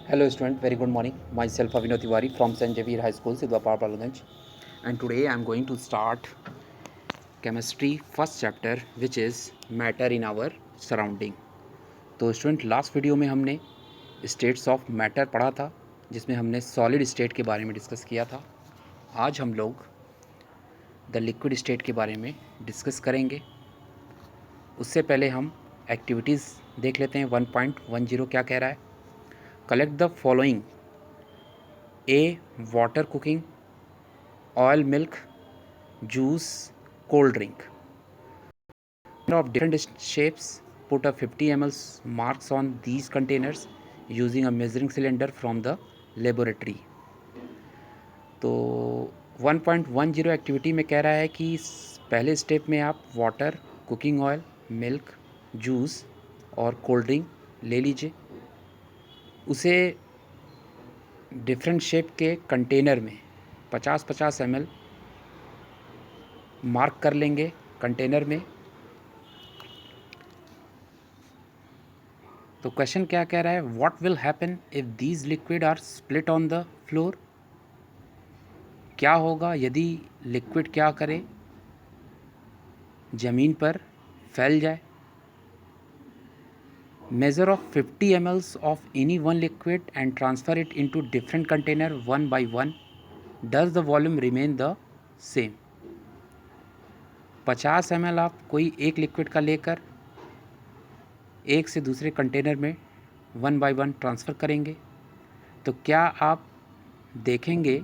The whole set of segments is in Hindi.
Hello student, very good morning. Myself Avinav Tiwari from St. Xavier High School, Sidwapar, Palganj. And today I am going to start chemistry first chapter which is matter in our surrounding. तो स्टूडेंट लास्ट वीडियो में हमने स्टेट्स ऑफ मैटर पढ़ा था जिसमें हमने सॉलिड स्टेट के बारे में डिस्कस किया था. आज हम लोग द लिक्विड स्टेट के बारे में डिस्कस करेंगे. उससे पहले हम एक्टिविटीज़ देख लेते हैं. 1.10 क्या कह रहा है. Collect the following: A water cooking, oil, milk, juice, cold drink of different shapes. Put a 50 ml marks on these containers using a measuring cylinder from the laboratory. तो 1.10 एक्टिविटी में कह रहा है कि पहले स्टेप में आप water, cooking oil, milk, juice और कोल्ड ड्रिंक ले लीजिए. उसे डिफरेंट शेप के कंटेनर में 50-50 ml मार्क कर लेंगे कंटेनर में. तो क्वेश्चन क्या कह रहा है. What will happen if these liquid are split on the floor. क्या होगा यदि लिक्विड क्या करे, ज़मीन पर फैल जाए. Measure of 50 ml of any one liquid and transfer it into different container one by one. Does the volume remain the same. 50 ml आप कोई एक लिक्विड का लेकर एक से दूसरे कंटेनर में वन बाय वन ट्रांसफ़र करेंगे तो क्या आप देखेंगे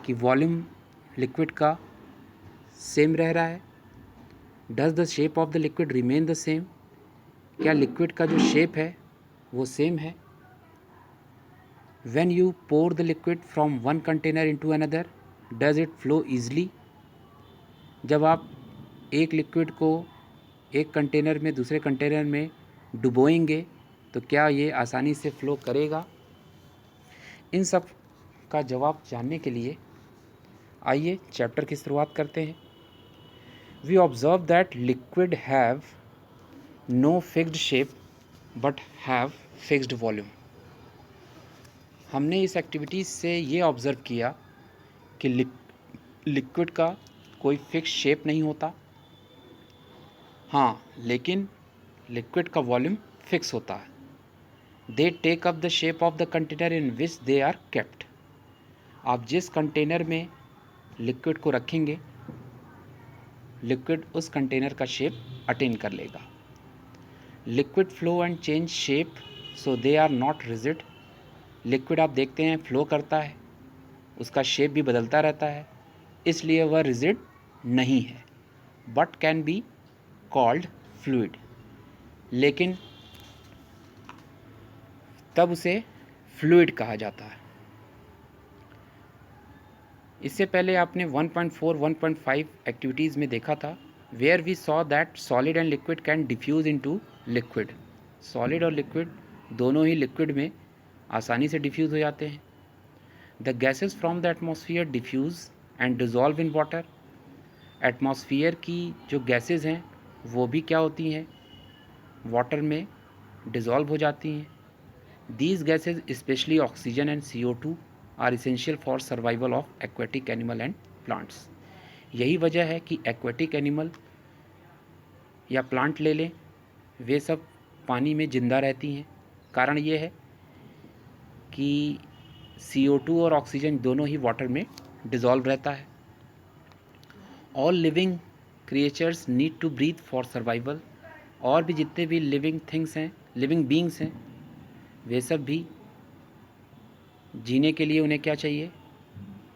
कि वॉल्यूम लिक्विड का सेम रह रहा है. Does the shape of the liquid remain the same. क्या लिक्विड का जो शेप है वो सेम है. When you pour the liquid from one container into another does it flow easily. जब आप एक लिक्विड को एक कंटेनर में दूसरे कंटेनर में डुबोएंगे तो क्या ये आसानी से फ़्लो करेगा. इन सब का जवाब जानने के लिए आइए चैप्टर की शुरुआत करते हैं. We observe that liquid have no fixed shape but have fixed volume. हमने इस एक्टिविटी से ये ऑब्ज़र्व किया कि लिक्विड का कोई फिक्स शेप नहीं होता. हाँ, लेकिन लिक्विड का वॉल्यूम फिक्स होता है. They take up the shape of the container in which they are kept. आप जिस कंटेनर में लिक्विड को रखेंगे लिक्विड उस कंटेनर का शेप अटेन कर लेगा. Liquid flow and change shape so they are not rigid. Liquid आप देखते हैं फ्लो करता है, उसका शेप भी बदलता रहता है, इसलिए वह रिजिड नहीं है. But can be called fluid. लेकिन तब उसे फ्लूइड कहा जाता है. इससे पहले आपने 1.4 1.5 एक्टिविटीज़ में देखा था where we saw that solid and liquid can diffuse into liquid. Solid और लिक्विड दोनों ही लिक्विड में आसानी से डिफ्यूज़ हो जाते हैं. The gases from the atmosphere diffuse and dissolve in water. Atmosphere की जो गैसेस हैं वो भी क्या होती हैं, वाटर में डिज़ोल्व हो जाती हैं. These gases specially oxygen and CO2 are essential for survival of aquatic animal and plants. यही वजह है कि एक्वेटिक एनिमल या प्लांट ले लें, वे सब पानी में ज़िंदा रहती हैं. कारण ये है कि CO2 और ऑक्सीजन दोनों ही वाटर में डिज़ोल्व रहता है. All living creatures need to breathe for survival. और भी जितने भी लिविंग थिंग्स हैं, लिविंग बींग्स हैं, वे सब भी जीने के लिए उन्हें क्या चाहिए,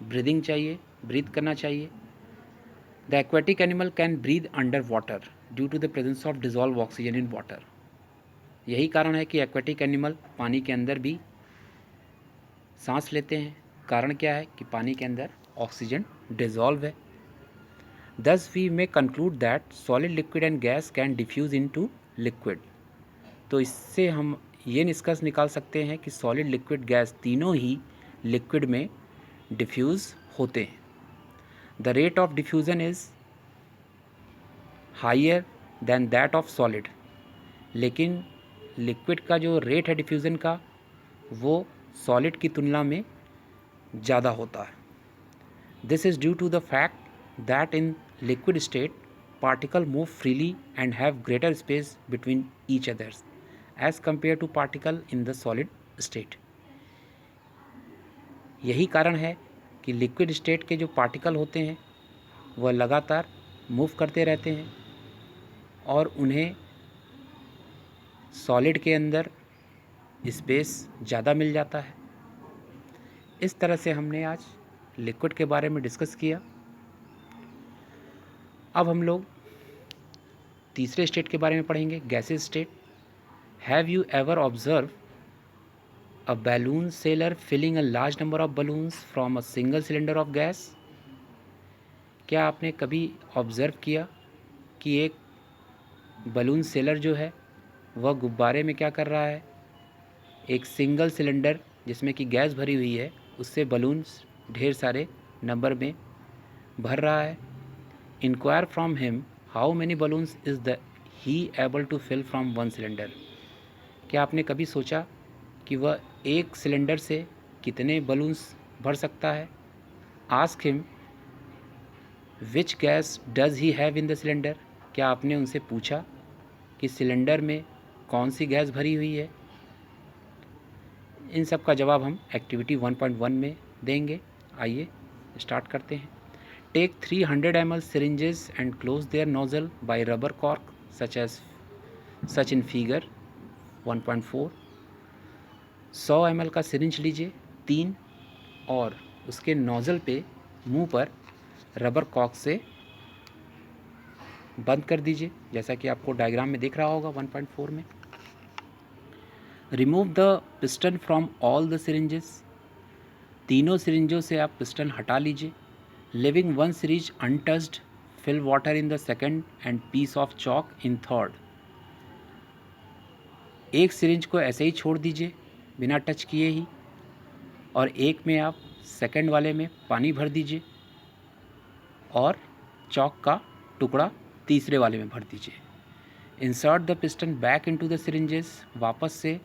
ब्रीदिंग चाहिए, ब्रीथ करना चाहिए. The aquatic animal can breathe under water due to the presence of dissolve oxygen in water. यही कारण है कि एक्वेटिक एनिमल पानी के अंदर भी सांस लेते हैं. कारण क्या है कि पानी के अंदर ऑक्सीजन डिजॉल्व है. Thus we may conclude that solid, liquid and gas can diffuse into liquid. तो इससे हम ये निष्कर्ष निकाल सकते हैं कि सॉलिड, लिक्विड, गैस तीनों ही लिक्विड में डिफ्यूज़ होते हैं. The rate of diffusion is higher than that of solid. लेकिन लिक्विड का जो रेट है डिफ्यूज़न का वो सॉलिड की तुलना में ज़्यादा होता है। This is due to the fact that in liquid state particle move freely and have greater space between each others as compare to particle in the solid state. यही कारण है कि लिक्विड स्टेट के जो पार्टिकल होते हैं वह लगातार मूव करते रहते हैं और उन्हें सॉलिड के अंदर स्पेस ज़्यादा मिल जाता है। इस तरह से हमने आज लिक्विड के बारे में डिस्कस किया। अब हम लोग तीसरे स्टेट के बारे में पढ़ेंगे, gases state. Have you ever observe a balloon seller filling a large number of balloons from a single cylinder of gas? क्या आपने कभी ऑब्ज़र्व किया कि एक बलून सेलर जो है वह गुब्बारे में क्या कर रहा है, एक सिंगल सिलेंडर जिसमें कि गैस भरी हुई है उससे बलून्स ढेर सारे नंबर में भर रहा है। Inquire from him how many balloons is the he able to fill from one cylinder? क्या आपने कभी सोचा कि वह एक सिलेंडर से कितने बलून्स भर सकता है? Ask him which gas does he have in the cylinder? क्या आपने उनसे पूछा कि सिलेंडर में कौन सी गैस भरी हुई है? इन सब का जवाब हम एक्टिविटी 1.1 में देंगे। आइए स्टार्ट करते हैं। Take 300 ml syringes and close their nozzle by rubber cork such in figure 1.4। 100 ml का सिरिंज लीजिए 3 और उसके नोज़ल पे मुंह पर रबर कॉर्क से बंद कर दीजिए, जैसा कि आपको डायग्राम में दिख रहा होगा 1.4 में। Remove the piston from all the syringes. तीनों सिरिंजों से आप पिस्टन हटा लीजिए। Living one syringe untouched, fill water in the second and piece of chalk in third. एक सिरिंज को ऐसे ही छोड़ दीजिए बिना टच किए ही, और एक में आप सेकंड वाले में पानी भर दीजिए और चॉक का टुकड़ा तीसरे वाले में भर दीजिए। Insert the piston back into the syringes. वापस से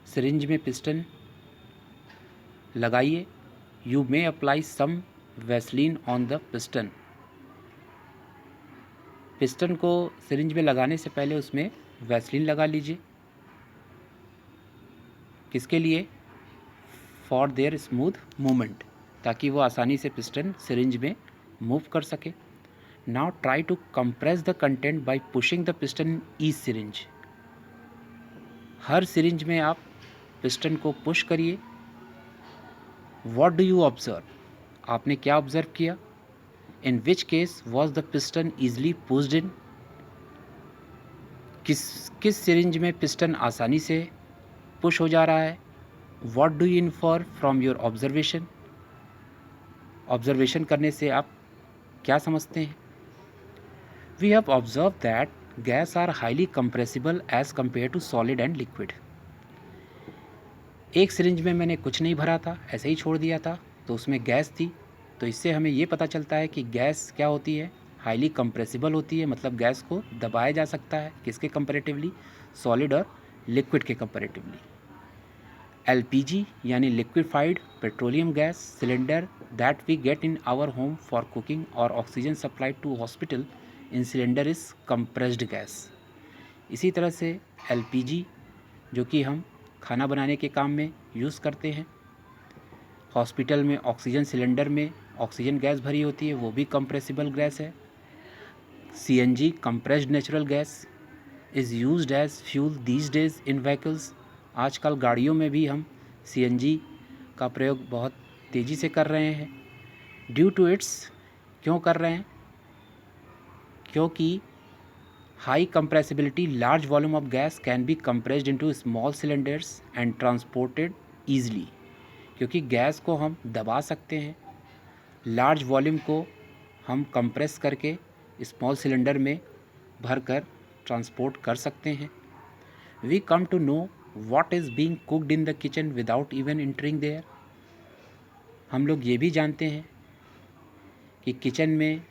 सिरिंज में पिस्टन लगाइए। You may apply some vaseline on the piston. Piston को सिरिंज में लगाने से पहले उसमें वैसलीन लगा लीजिए। किसके लिए? फॉर देयर स्मूथ मूवमेंट, ताकि वो आसानी से पिस्टन सिरिंज में मूव कर सके। Now try to compress the content by pushing the piston in each syringe. हर सिरिंज में आप पिस्टन को पुश करिए। What do you observe? आपने क्या ऑब्जर्व किया? In which case was the piston easily pushed in? किस सिरिंज में पिस्टन आसानी से पुश हो जा रहा है? What do you infer from your observation? Observation करने से आप क्या समझते हैं? We have observe that gas are highly compressible as compare to solid and liquid. एक सिरिंज में मैंने कुछ नहीं भरा था, ऐसे ही छोड़ दिया था, तो उसमें गैस थी। तो इससे हमें ये पता चलता है कि गैस क्या होती है, हाईली कंप्रेसिबल होती है, मतलब गैस को दबाया जा सकता है। किसके कंपैरेटिवली? सॉलिड और लिक्विड के कंपैरेटिवली। एलपीजी यानी liquefied petroleum gas cylinder that we get in our home for cooking और oxygen supplied to hospital in cylinder is compressed gas. इसी तरह से एलपीजी जो कि हम खाना बनाने के काम में यूज़ करते हैं, हॉस्पिटल में ऑक्सीजन सिलेंडर में ऑक्सीजन गैस भरी होती है, वो भी कंप्रेसिबल गैस है। CNG compressed natural gas is used as fuel these days in vehicles. आजकल गाड़ियों में भी हम सीएनजी का प्रयोग बहुत तेज़ी से कर रहे हैं। ड्यू टू इट्स, क्यों कर रहे हैं? क्योंकि high compressibility large volume of gas can be compressed into small cylinders and transported easily। क्योंकि गैस को हम दबा सकते हैं, लार्ज वॉल्यूम को हम कंप्रेस करके स्मॉल सिलेंडर में भरकर ट्रांसपोर्ट कर सकते हैं। We come to know what is being cooked in the kitchen without even entering there. हम लोग ये भी जानते हैं कि किचन में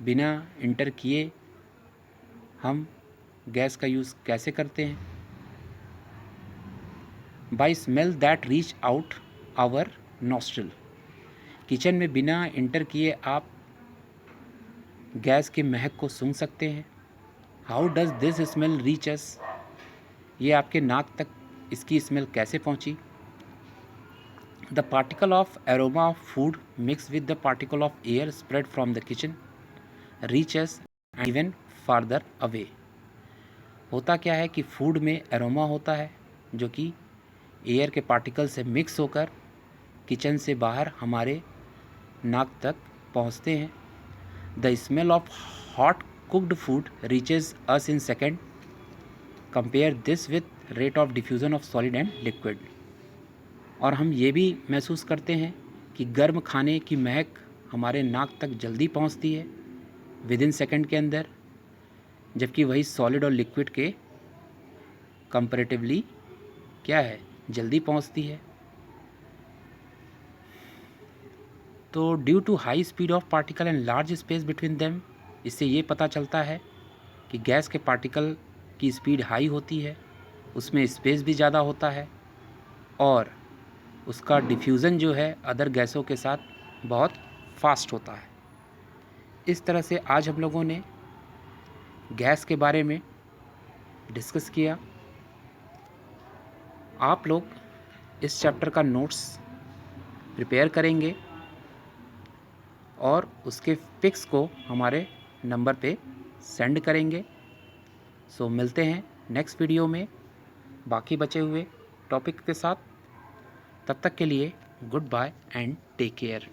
बिना इंटर किए हम गैस का यूज़ कैसे करते हैं। By smell that reach out our nostril. Kitchen में बिना इंटर किए आप गैस के महक को सूंघ सकते हैं। How does this smell reach अस? ये आपके नाक तक इसकी स्मेल कैसे पहुंची? The particle of aroma of food mix with the particle of air spread from the kitchen reach us and even farther away. होता क्या है कि फूड में एरोमा होता है जो कि एयर के पार्टिकल से मिक्स होकर किचन से बाहर हमारे नाक तक पहुंचते हैं। The smell of hot cooked food reaches us in second. Compare this with rate of diffusion of solid and liquid. और हम ये भी महसूस करते हैं कि गर्म खाने की महक हमारे नाक तक जल्दी पहुंचती है विद इन सेकेंड के अंदर, जबकि वही सॉलिड और लिक्विड के कंपैरेटिवली क्या है, जल्दी पहुंचती है। तो due to high speed of particle and large space between them, इससे ये पता चलता है कि गैस के पार्टिकल की स्पीड हाई होती है, उसमें स्पेस भी ज़्यादा होता है और उसका डिफ्यूज़न जो है अदर गैसों के साथ बहुत फास्ट होता है। इस तरह से आज हम लोगों ने गैस के बारे में डिस्कस किया। आप लोग इस चैप्टर का नोट्स प्रिपेयर करेंगे और उसके पिक्स को हमारे नंबर पे सेंड करेंगे। सो मिलते हैं नेक्स्ट वीडियो में बाकी बचे हुए टॉपिक के साथ। तब तक के लिए good bye and take care.